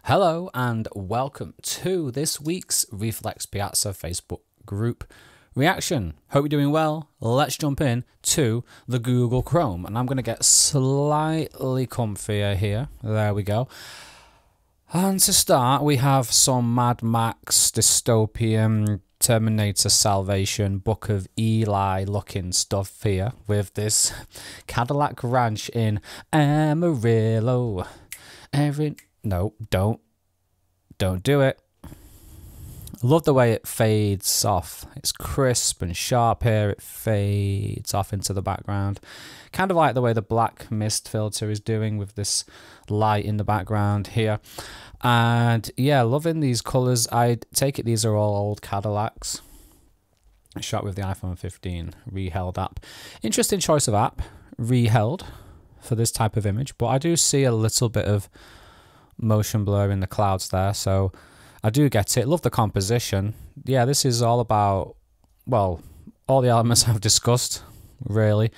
Hello and welcome to this week's REEFLEX Piazza Facebook group reaction. Hope you're doing well. Let's jump in to the Google Chrome, and I'm going to get slightly comfier here. There we go. And to start, we have some Mad Max, dystopian, Terminator Salvation, Book of Eli looking stuff here with this Cadillac Ranch in Amarillo. No, don't do it. Love the way it fades off. It's crisp and sharp here. It fades off into the background. Kind of like the way the black mist filter is doing with this light in the background here. And yeah, loving these colors. I take it these are all old Cadillacs. Shot with the iPhone 15 Reheld app. Interesting choice of app, Reheld, for this type of image. But I do see a little bit of motion blur in the clouds there, so I do get it. Love the composition. Yeah, this is all about, well, all the elements I've discussed, really.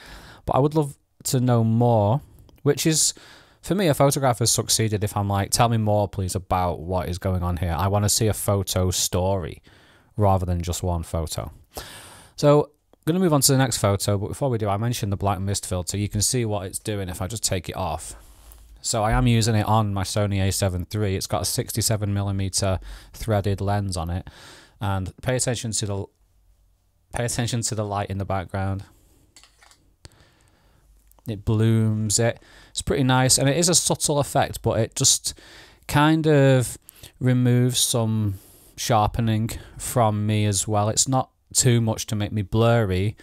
But I would love to know more, which is, for me, a photograph has succeeded if I'm like, tell me more, please, about what is going on here. I want to see a photo story rather than just one photo. So I'm going to move on to the next photo, but before we do, I mentioned the black mist filter. You can see what it's doing if I just take it off. So I am using it on my Sony a7 III. It's got a 67mm threaded lens on it, and pay attention to the light in the background. It blooms it. It's pretty nice, and it is a subtle effect, but it just kind of removes some sharpening from me as well. It's not too much to make me blurry.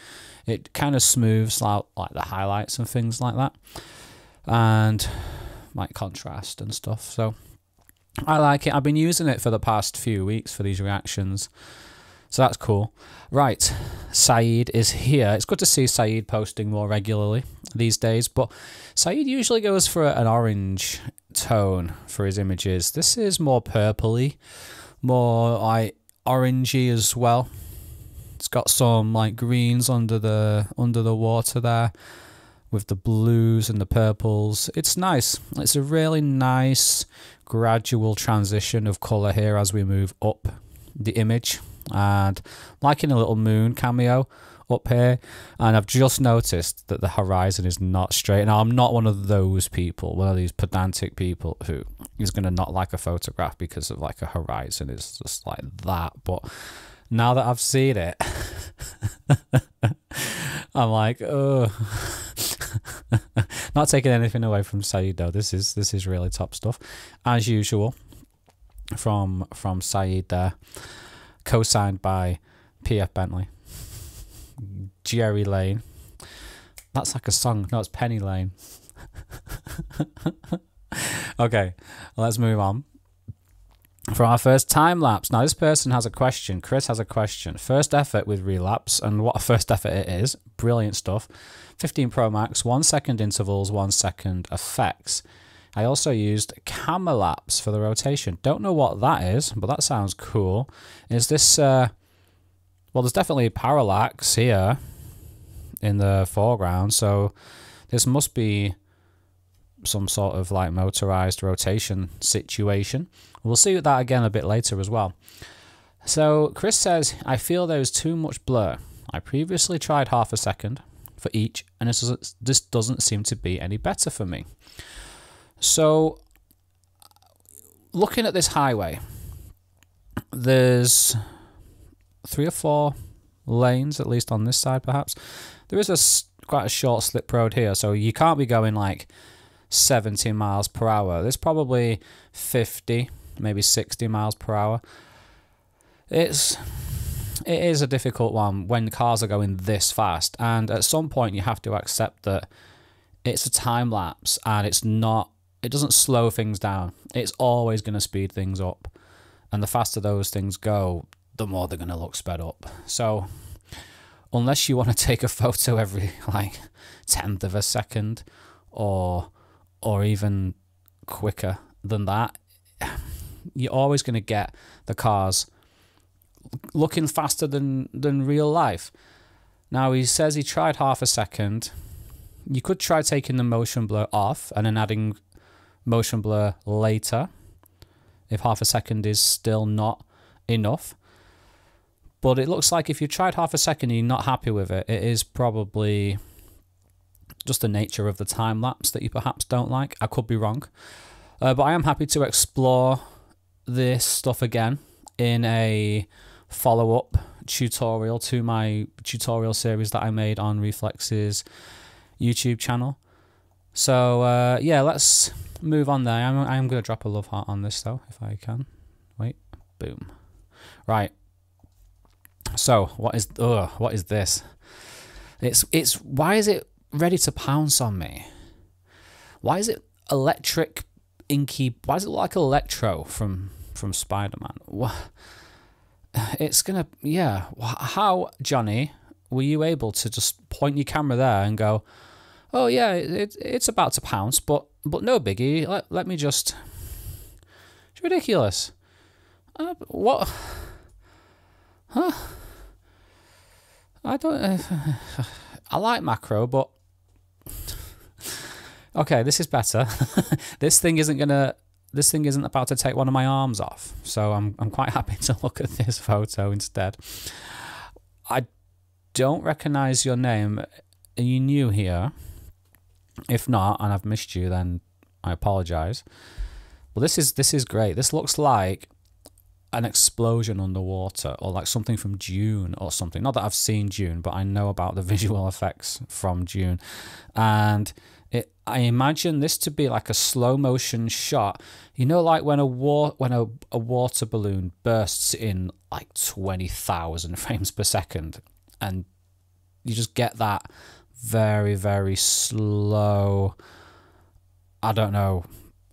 It kind of smooths out like the highlights and things like that, and like contrast and stuff. So I like it. I've been using it for the past few weeks for these reactions, so that's cool. Right, Saeed is here. It's good to see Saeed posting more regularly these days, but Saeed usually goes for an orange tone for his images. This is more purpley, more like orangey as well. It's got some like greens under the water there, with the blues and the purples. It's nice. It's a really nice gradual transition of colour here as we move up the image. And liking a little moon cameo up here. And I've just noticed that the horizon is not straight. Now, I'm not one of those people, one of these pedantic people who is going to not like a photograph because of like a horizon is just like that. But now that I've seen it, I'm like, oh. Not taking anything away from Saeed though. This is really top stuff, as usual, from Saeed there, co-signed by PF Bentley, Jerry Lane. That's like a song. No, it's Penny Lane. Okay, let's move on. For our first time lapse. Now this person has a question. Chris has a question. First effort with relapse, and what a first effort it is. Brilliant stuff. 15 Pro Max, 1 second intervals, 1 second effects. I also used camera lapse for the rotation. Don't know what that is, but that sounds cool. Is this, well, there's definitely parallax here in the foreground, so this must be some sort of like motorized rotation situation. We'll see that again a bit later as well. So Chris says, I feel there's too much blur. I previously tried half a second for each, and this doesn't seem to be any better for me. So looking at this highway, there's 3 or 4 lanes, at least on this side perhaps. There is quite a short slip road here, so you can't be going like 70 miles per hour. There's probably 50, maybe 60 miles per hour. It is a difficult one when cars are going this fast, and at some point you have to accept that it's a time lapse, and it doesn't slow things down. It's always going to speed things up, and the faster those things go, the more they're going to look sped up. So unless you want to take a photo every like 10th of a second or even quicker than that, you're always going to get the cars looking faster than real life. Now, he says he tried half a second. You could try taking the motion blur off and then adding motion blur later if half a second is still not enough. But it looks like if you tried half a second and you're not happy with it, it is probably just the nature of the time lapse that you perhaps don't like. I could be wrong. But I am happy to explore this stuff again in a follow-up tutorial to my tutorial series that I made on REEFLEX's YouTube channel. So yeah, let's move on there. I'm going to drop a love heart on this though, if I can. Wait, boom. Right. So what is this? It's why is it ready to pounce on me? Why is it electric inky? Why does it look like Electro from Spider-Man? What? It's gonna, yeah. How, Johnny, were you able to just point your camera there and go, oh yeah, it's about to pounce, but no biggie. Let me just. It's ridiculous. What? Huh? I don't. I like macro, but okay, this is better. This thing isn't about to take one of my arms off, so I'm quite happy to look at this photo instead. I don't recognize your name. Are you new here? If not, and I've missed you, then I apologize. Well, this is great. This looks like an explosion underwater, or like something from Dune or something. Not that I've seen Dune, but I know about the visual effects from Dune, and I imagine this to be like a slow motion shot. You know, like when a water balloon bursts in like 20,000 frames per second, and you just get that very, very slow. I don't know.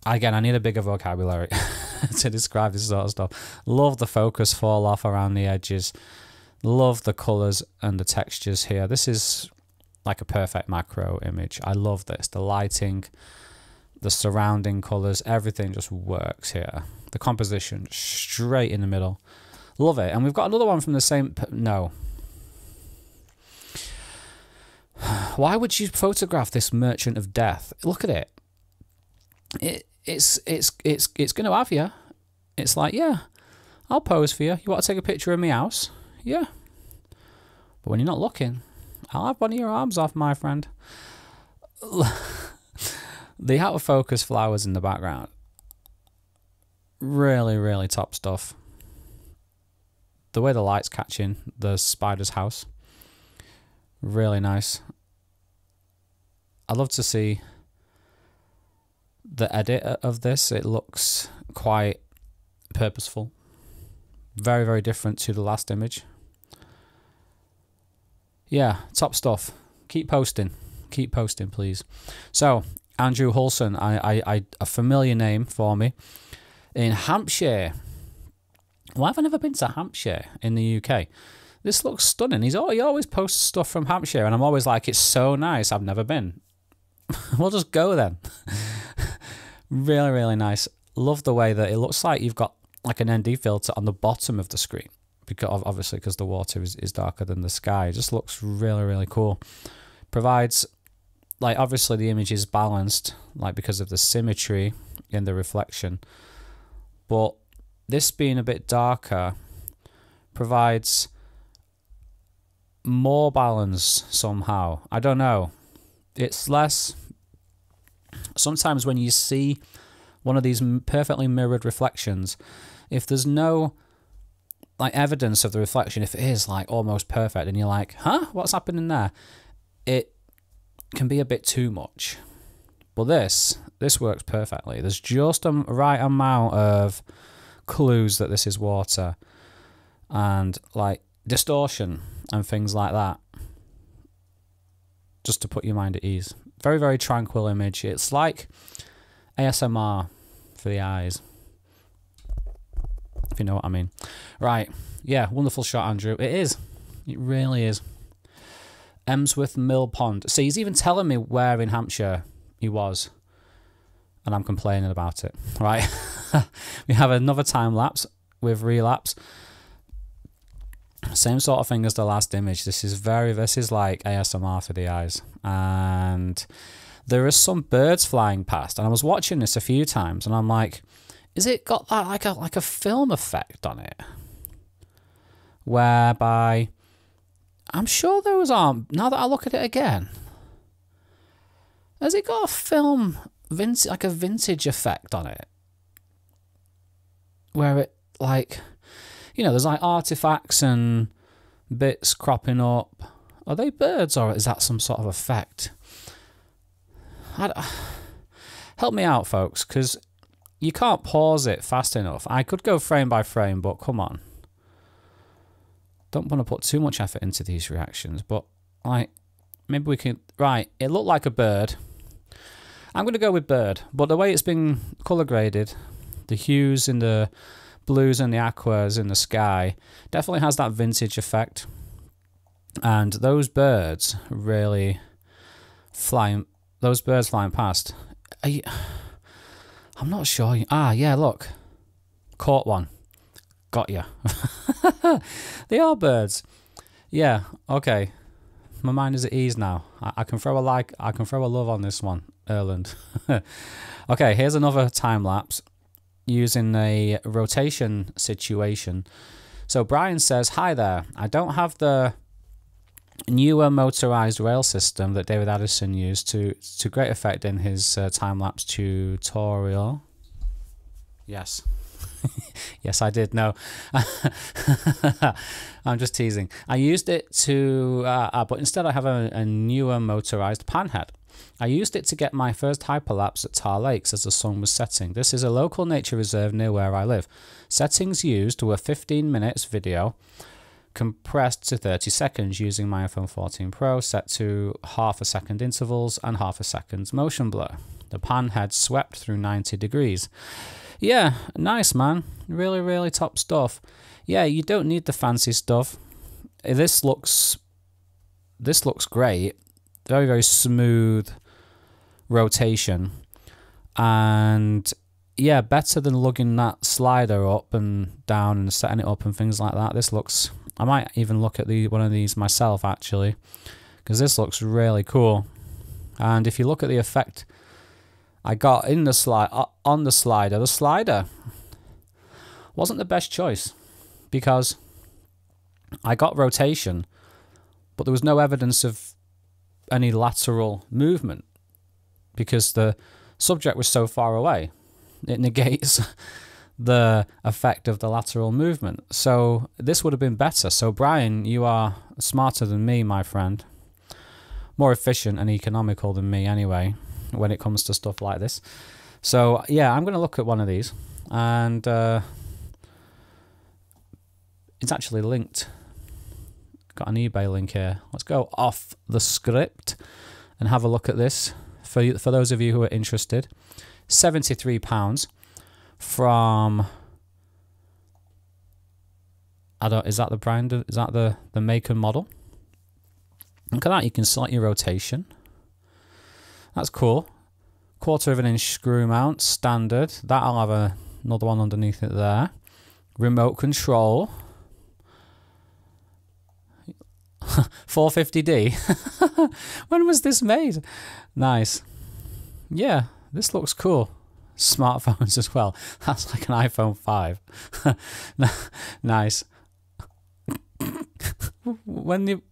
Again, I need a bigger vocabulary to describe this sort of stuff. Love the focus fall off around the edges. Love the colors and the textures here. This is like a perfect macro image. I love this. The lighting, the surrounding colors, everything just works here. The composition straight in the middle. Love it. And we've got another one from the same. No. Why would you photograph this merchant of death? Look at it. It's going to have you. It's like, yeah, I'll pose for you. You want to take a picture of my house? Yeah. But when you're not looking, I'll have one of your arms off, my friend. The out of focus flowers in the background. Really, really top stuff. The way the light's catching the spider's house. Really nice. I'd love to see the edit of this. It looks quite purposeful. Very, very different to the last image. Yeah, top stuff. Keep posting. Keep posting, please. So, Andrew Hulson, a familiar name for me. In Hampshire. Why have I never been to Hampshire in the UK? This looks stunning. He always posts stuff from Hampshire, and I'm always like, it's so nice. I've never been. We'll just go then. Really, really nice. Love the way that it looks like you've got like an ND filter on the bottom of the screen, because obviously because the water is darker than the sky. It just looks really, really cool. Provides, like, obviously the image is balanced, like, because of the symmetry in the reflection, but this being a bit darker provides more balance somehow. I don't know. It's less. Sometimes when you see one of these perfectly mirrored reflections, if there's no like evidence of the reflection, if it is like almost perfect and you're like, huh, what's happening there? It can be a bit too much. But this works perfectly. There's just a right amount of clues that this is water, and like distortion and things like that, just to put your mind at ease. Very, very tranquil image. It's like ASMR for the eyes, if you know what I mean. Right, yeah, wonderful shot, Andrew. It is. It really is. Emsworth Mill Pond. See, he's even telling me where in Hampshire he was, and I'm complaining about it. Right, we have another time lapse with relapse. Same sort of thing as the last image. This is like ASMR for the eyes. And there are some birds flying past, and I was watching this a few times and I'm like, is it got that like a film effect on it? Whereby, I'm sure those aren't, now that I look at it again, has it got a film, like a vintage effect on it? Where it, like, you know, there's like artifacts and bits cropping up. Are they birds or is that some sort of effect? Help me out, folks, because you can't pause it fast enough. I could go frame by frame, but come on. Don't want to put too much effort into these reactions, but like, maybe we can... Right, it looked like a bird. I'm going to go with bird, but the way it's been colour graded, the hues in the blues and the aquas in the sky, definitely has that vintage effect. And those birds really flying... Those birds flying past... I'm not sure. Yeah, look. Caught one. Got you. They are birds. Yeah, okay. My mind is at ease now. I can throw a like. I can throw a love on this one, Erland. Okay, here's another time lapse using a rotation situation. So Brian says, "Hi there. I don't have the newer motorized rail system that David Addison used to great effect in his time-lapse tutorial." Yes. Yes, I did. No. I'm just teasing. I used it to, but instead I have a newer motorized panhead. I used it to get my first hyperlapse at Tar Lakes as the sun was setting. This is a local nature reserve near where I live. Settings used were 15 minutes video, compressed to 30 seconds using my iPhone 14 Pro, set to ½ second intervals and ½ second motion blur. The pan head swept through 90 degrees. Yeah, nice, man. Really, really top stuff. Yeah, you don't need the fancy stuff. This looks great. Very, very smooth rotation. And yeah, better than lugging that slider up and down and setting it up and things like that. This looks... I might even look at one of these myself, actually, because this looks really cool. And if you look at the effect I got in the on the slider wasn't the best choice, because I got rotation, but there was no evidence of any lateral movement because the subject was so far away. It negates the effect of the lateral movement. So this would have been better. So Brian, you are smarter than me, my friend. More efficient and economical than me anyway, when it comes to stuff like this. So yeah, I'm going to look at one of these, and it's actually linked. Got an eBay link here. Let's go off the script and have a look at this for those of you who are interested. £73 from... is that the brand? Is that the make and model? Look at that. You can select your rotation. That's cool. 1/4 inch screw mount, standard. That I'll have another one underneath it there. Remote control. 450D. When was this made? Nice. Yeah, this looks cool. Smartphones as well. That's like an iPhone 5. Nice. When you...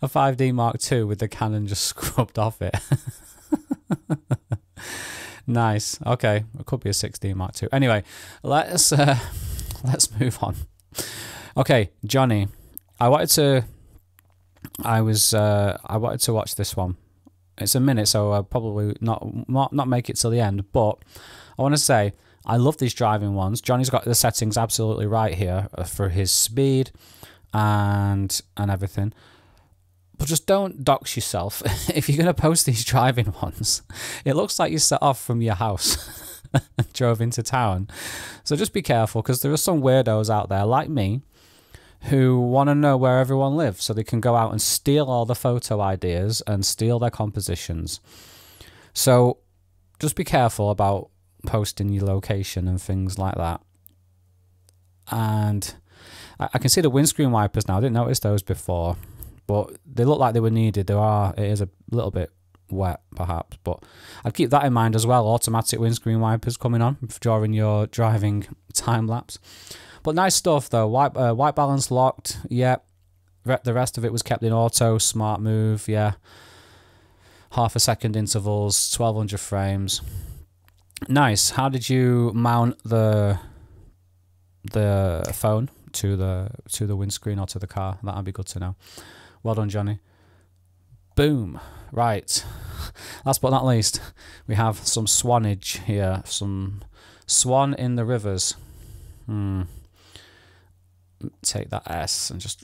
a 5D Mark II with the Canon just scrubbed off it. Nice. Okay, it could be a 6D Mark II. Anyway, let's move on. Okay, Johnny, I wanted to watch this one. It's a minute, so I'll probably not make it till the end. But I want to say I love these driving ones. Johnny's got the settings absolutely right here for his speed and everything. But just don't dox yourself if you're going to post these driving ones. It looks like you set off from your house and drove into town. So just be careful, because there are some weirdos out there like me who want to know where everyone lives so they can go out and steal all the photo ideas and steal their compositions. So just be careful about posting your location and things like that. And I can see the windscreen wipers now. I didn't notice those before, but they look like they were needed. It is a little bit wet perhaps, but I'd keep that in mind as well. Automatic windscreen wipers coming on during your driving time lapse. But nice stuff though. White balance locked, yeah. The rest of it was kept in auto. Smart move, yeah. Half a second intervals, 1200 frames. Nice. How did you mount the phone to the windscreen or to the car? That'd be good to know. Well done, Johnny. Boom. Right. Last but not least, we have some swanage here. Some swan in the rivers. Take that S and just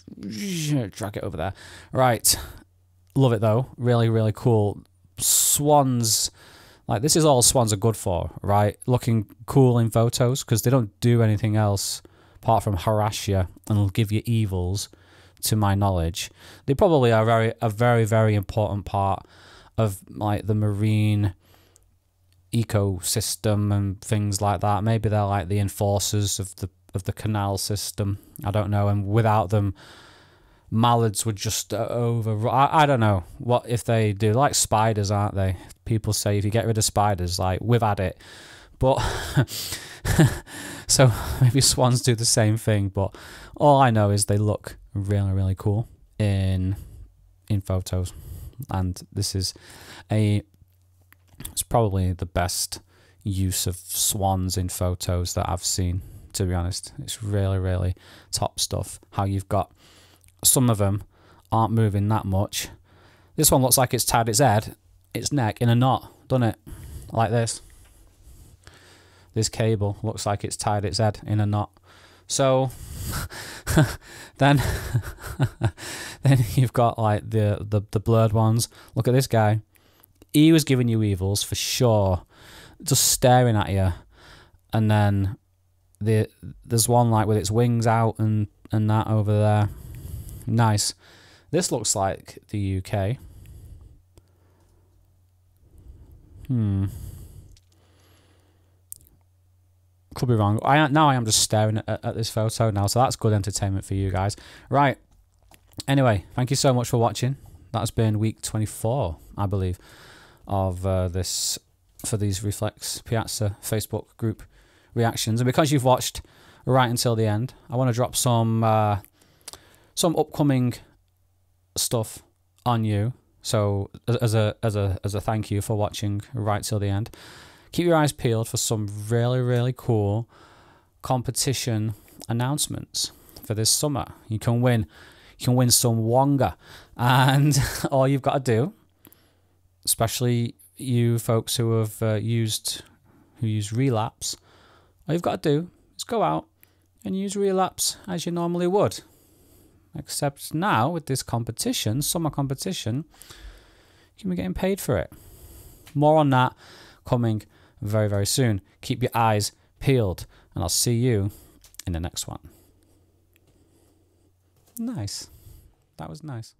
drag it over there. Right. Love it though. Really, really cool. Swans, like this is all swans are good for, right? Looking cool in photos because they don't do anything else apart from harass you and give you evils, to my knowledge. They probably are a very, very important part of like the marine ecosystem and things like that. Maybe they're like the enforcers of the canal system. I don't know. And without them, mallards would just I don't know what if they do. Like spiders, aren't they? People say if you get rid of spiders, like we've had it. But so maybe swans do the same thing. But all I know is they look really, really cool in photos, and this is it's probably the best use of swans in photos that I've seen, to be honest. It's really, really top stuff. How you've got some of them aren't moving that much. This one looks like it's tied its neck in a knot, doesn't it? Like this. This cable looks like it's tied its head in a knot. So then you've got like the blurred ones. Look at this guy. He was giving you evils for sure, just staring at you. And then there's one like with its wings out and that over there. Nice. This looks like the UK. Could be wrong. Now I am just staring at this photo now, so that's good entertainment for you guys. Right. Anyway, thank you so much for watching. That's been week 24, I believe, of these REEFLEX Piazza Facebook group reactions. And because you've watched right until the end, I want to drop some upcoming stuff on you. So as a thank you for watching right till the end. Keep your eyes peeled for some really, really cool competition announcements for this summer. You can win some Wonga, and all you've got to do, especially you folks who have use Relapse, all you've got to do is go out and use Relapse as you normally would. Except now with this competition, summer competition, you can be getting paid for it. More on that coming very, very soon. Keep your eyes peeled, and I'll see you in the next one. Nice. That was nice.